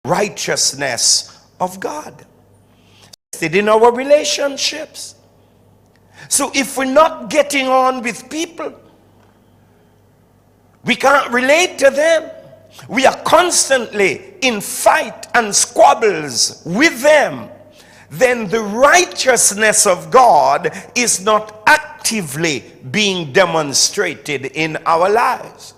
righteousness of God. In our relationships. So if we're not getting on with people, we can't relate to them. We are constantly in fight and squabbles with them. Then the righteousness of God is not actively being demonstrated in our lives.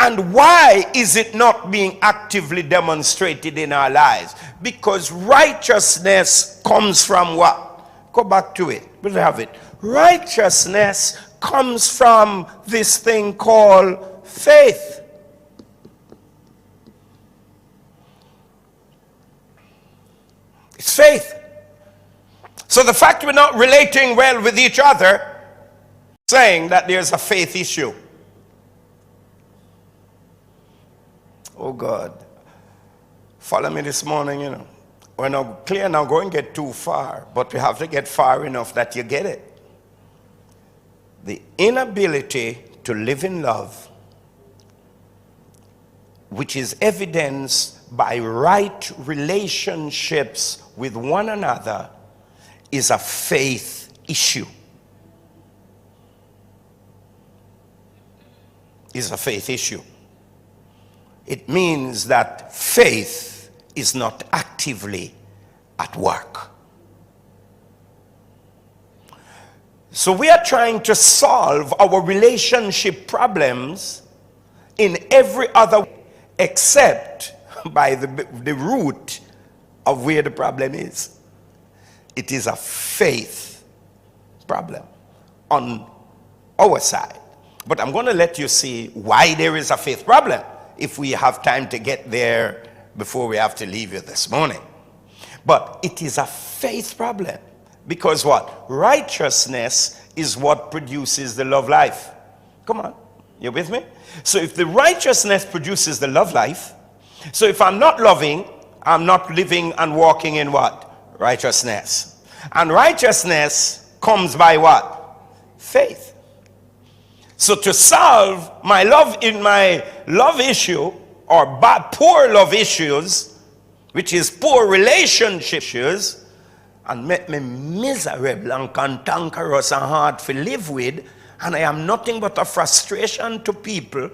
And why is it not being actively demonstrated in our lives? Because righteousness comes from what? Go back to it. We'll have it. Righteousness comes from this thing called faith. It's faith. So the fact we're not relating well with each other, saying that there's a faith issue. Oh God, follow me this morning, you know. We're not clear now, go and get too far, but we have to get far enough that you get it. The inability to live in love, which is evidenced by right relationships with one another, is a faith issue. Is a faith issue. It means that faith is not actively at work. So we are trying to solve our relationship problems in every other way except by the root of where the problem is. It is a faith problem on our side. But I'm going to let you see why there is a faith problem if we have time to get there before we have to leave you this morning. But it is a faith problem. Because what? Righteousness is what produces the love life. Come on, you with me? So if the righteousness produces the love life, so if I'm not loving, I'm not living and walking in what? Righteousness. And righteousness comes by what? Faith. So to solve my love issue, or poor love issues, which is poor relationship issues, and make me miserable and cantankerous and hard to live with, and I am nothing but a frustration to people.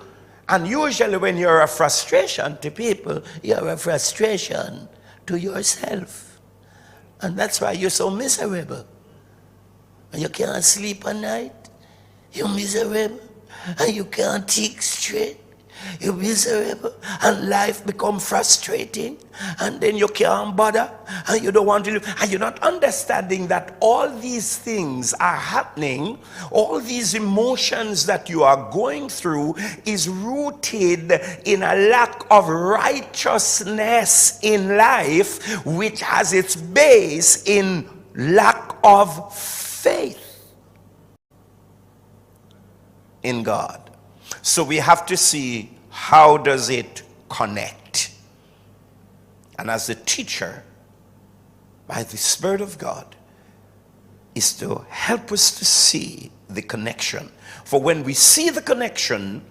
And usually when you're a frustration to people, you're a frustration to yourself. And that's why you're so miserable. And you can't sleep at night. You're miserable. And you can't think straight. You're miserable. And life becomes frustrating. And then you can't bother. And you don't want to live. And you're not understanding that all these things are happening. All these emotions that you are going through is rooted in a lack of righteousness in life, which has its base in lack of faith in God. So we have to see, how does it connect? And as a teacher, by the Spirit of God, is to help us to see the connection. For when we see the connection,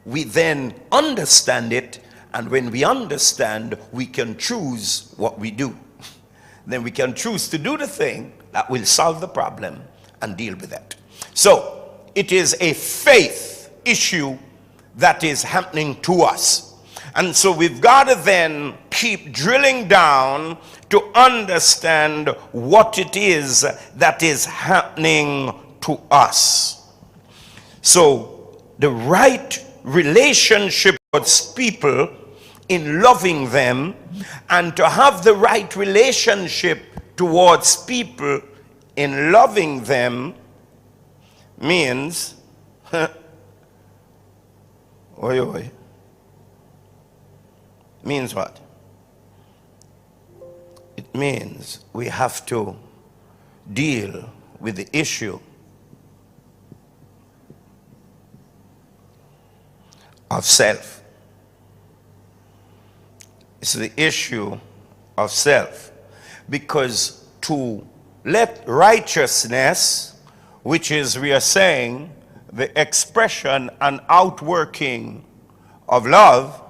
we then understand it, and when we understand, we can choose what we do. Then we can choose to do the thing that will solve the problem and deal with it. So it is a faith issue that is happening to us. And so we've got to then keep drilling down to understand what it is that is happening to us. So the right relationship with people in loving them, and to have the right relationship towards people in loving them means means what? It means we have to deal with the issue of self. It's the issue of self. Because to let righteousness, which is, we are saying, the expression and outworking of love,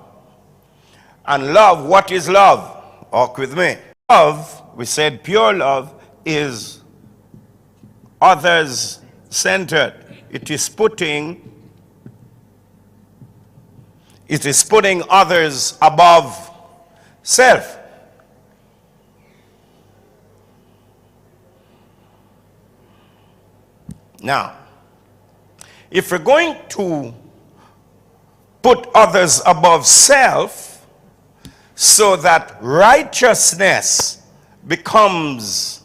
And love, what is love? Walk with me. Love, we said pure love, is others centered. It is putting others above self. Now, if we're going to put others above self so that righteousness becomes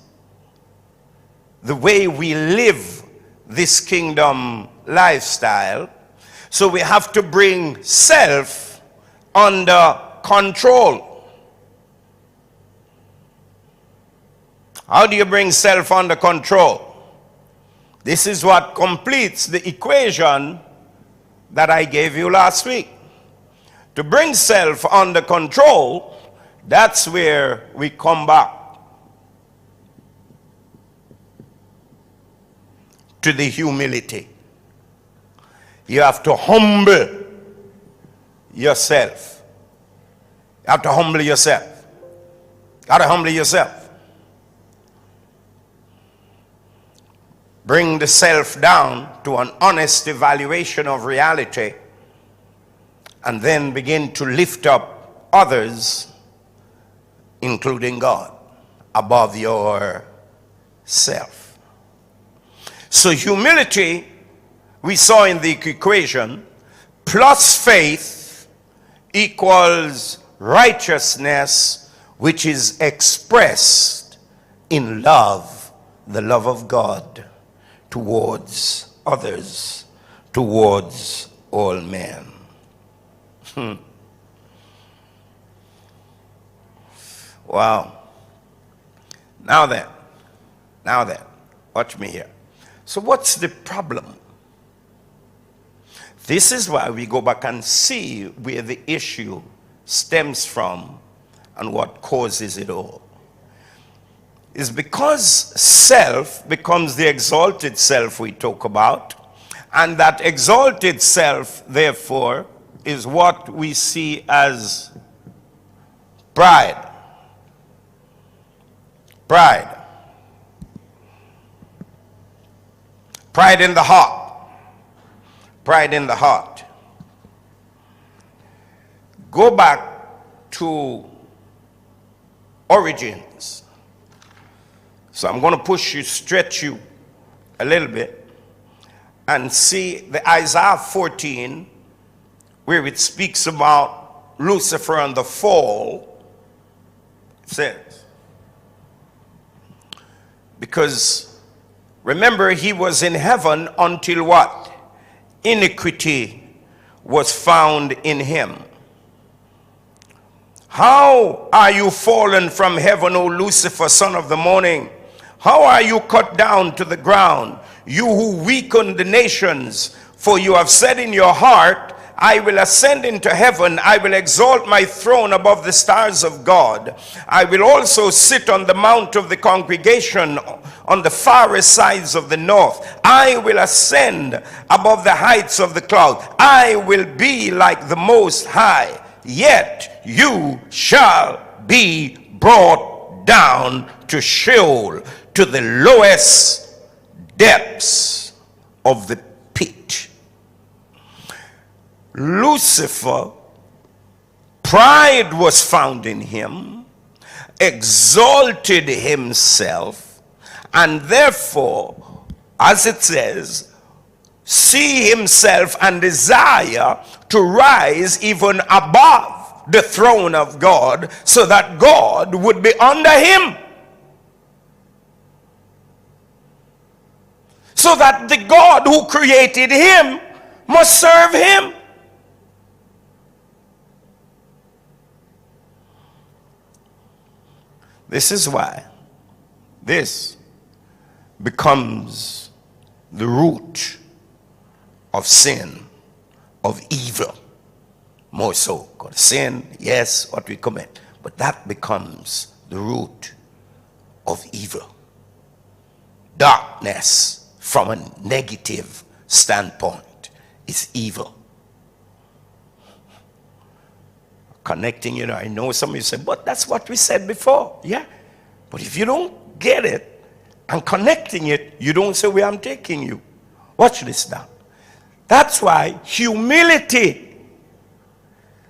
the way we live this kingdom lifestyle, so we have to bring self under control. How do you bring self under control? This is what completes the equation that I gave you last week. To bring self under control, that's where we come back to the humility. You have to humble yourself. You have to humble yourself. You have to humble yourself. Bring the self down to an honest evaluation of reality, and then begin to lift up others, including God, above your self. So humility, we saw in the equation, plus faith equals righteousness, which is expressed in love, the love of God towards others, towards all men. Wow. Now then, watch me here. So what's the problem? This is why we go back and see where the issue stems from and what causes it all. Is because self becomes the exalted self we talk about, and that exalted self, therefore, is what we see as pride. Pride. Pride in the heart. Pride in the heart. Go back to origins. So I'm going to push you, stretch you a little bit, and see the Isaiah 14, where it speaks about Lucifer and the fall. It says, because remember, he was in heaven until what? Iniquity was found in him. How are you fallen from heaven, O Lucifer, son of the morning? How are you cut down to the ground, you who weaken the nations? For you have said in your heart, I will ascend into heaven, I will exalt my throne above the stars of God. I will also sit on the mount of the congregation on the farthest sides of the north. I will ascend above the heights of the cloud. I will be like the Most High, yet you shall be brought down to Sheol, to the lowest depths of the pit. Lucifer, pride was found in him, exalted himself, and therefore, as it says, see himself and desire to rise even above the throne of God, so that God would be under him. So that the God who created him must serve him. This is why this becomes the root of sin, of evil. More so. Because sin, yes, what we commit. But that becomes the root of evil. Darkness, from a negative standpoint, is evil. connecting, you know, I know some of you say, but that's what we said before. Yeah. But if you don't get it and connecting it, you don't say where I'm taking you. Watch this now. That's why humility,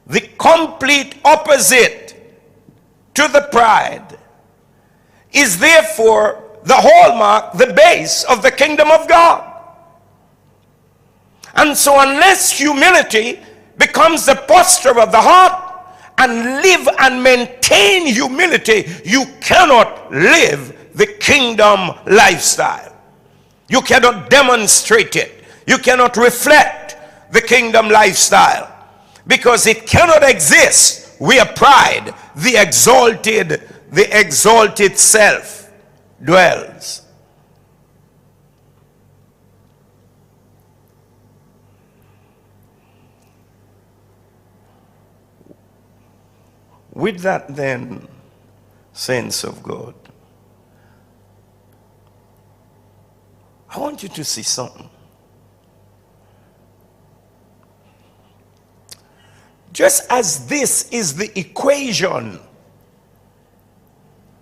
the complete opposite to the pride, is therefore the hallmark, the base of the kingdom of God. And so unless humility becomes the posture of the heart, and live and maintain humility, you cannot live the kingdom lifestyle. You cannot demonstrate it. You cannot reflect the kingdom lifestyle, because it cannot exist where pride, the exalted self dwells. With that then, saints of God, I want you to see something. Just as this is the equation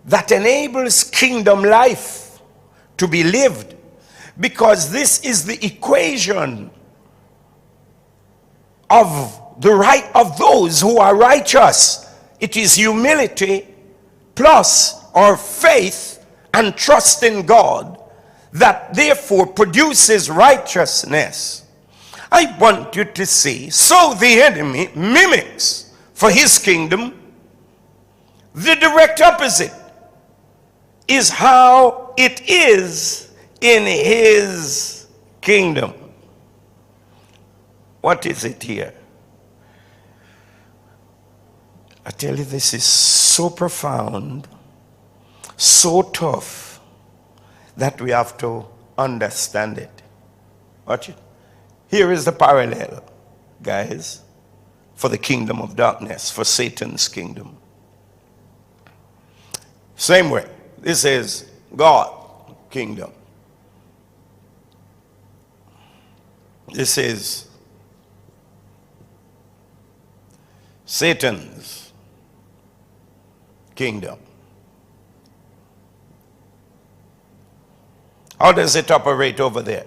that enables kingdom life to be lived, because this is the equation of the right of those who are righteous. It is humility plus our faith and trust in God that therefore produces righteousness. I want you to see, so the enemy mimics for his kingdom. The direct opposite is how it is in his kingdom. What is it here? I tell you, this is so profound, so tough, that we have to understand it. Watch it. Here is the parallel, guys, for the kingdom of darkness, for Satan's kingdom. Same way. This is God's kingdom. This is Satan's kingdom. How does it operate over there?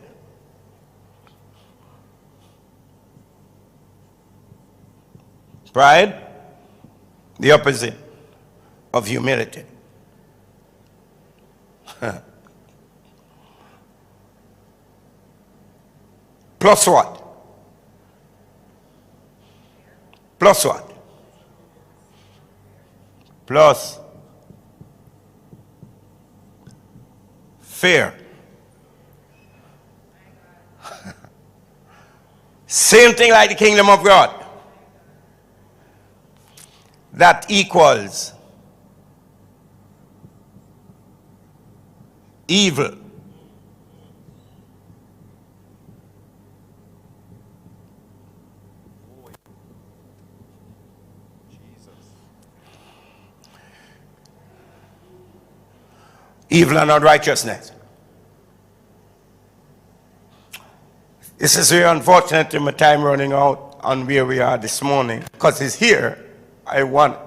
Pride, the opposite of humility. Plus what? Plus what? Plus fear. Same thing like the kingdom of God. That equals evil. Evil and unrighteousness. This is very unfortunate in my time running out on where we are this morning, because it's here. I want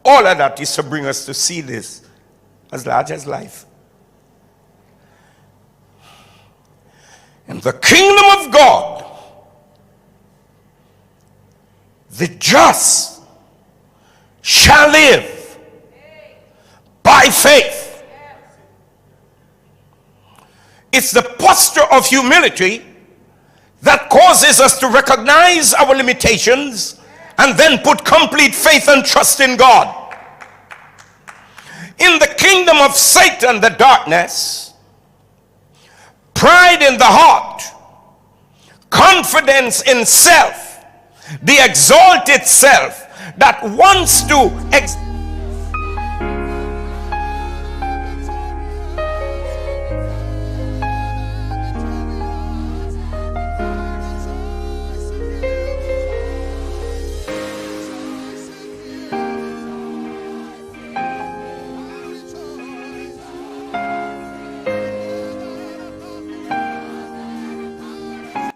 all of that is to bring us to see this as large as life. In the kingdom of God, the just shall live by faith. It's the posture of humility that causes us to recognize our limitations and then put complete faith and trust in God. In the kingdom of Satan, the darkness, pride in the heart, confidence in self, the exalted self that wants to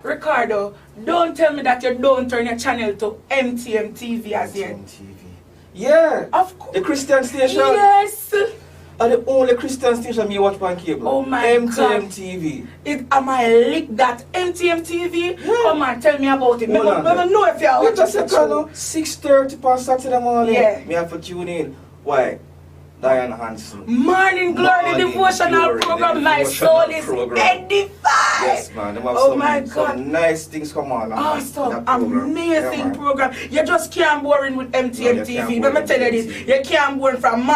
Ricardo, don't tell me that you don't turn your channel to MTM TV as yet. MTM TV. Yeah. Of course. The Christian station. Yes. And the only Christian station me watch on cable. Oh my MTM God. TV. Am I lick that MTM TV? Come on, tell me about it. I don't know if you're Wait a watching the show. second, 6:30 on Saturday morning. Yeah. Me have to tune in. Why? Diane Hanson. Morning Glory Morning devotional Glory, program. My devotional soul is program. edified. Yes, man. Them have Oh some, my God. some nice things come on. Awesome, that program. amazing Yeah, man. program. You just can't boring with MTM No, you TV. can't Let me bore tell you with this. MTM. You can't boring from morning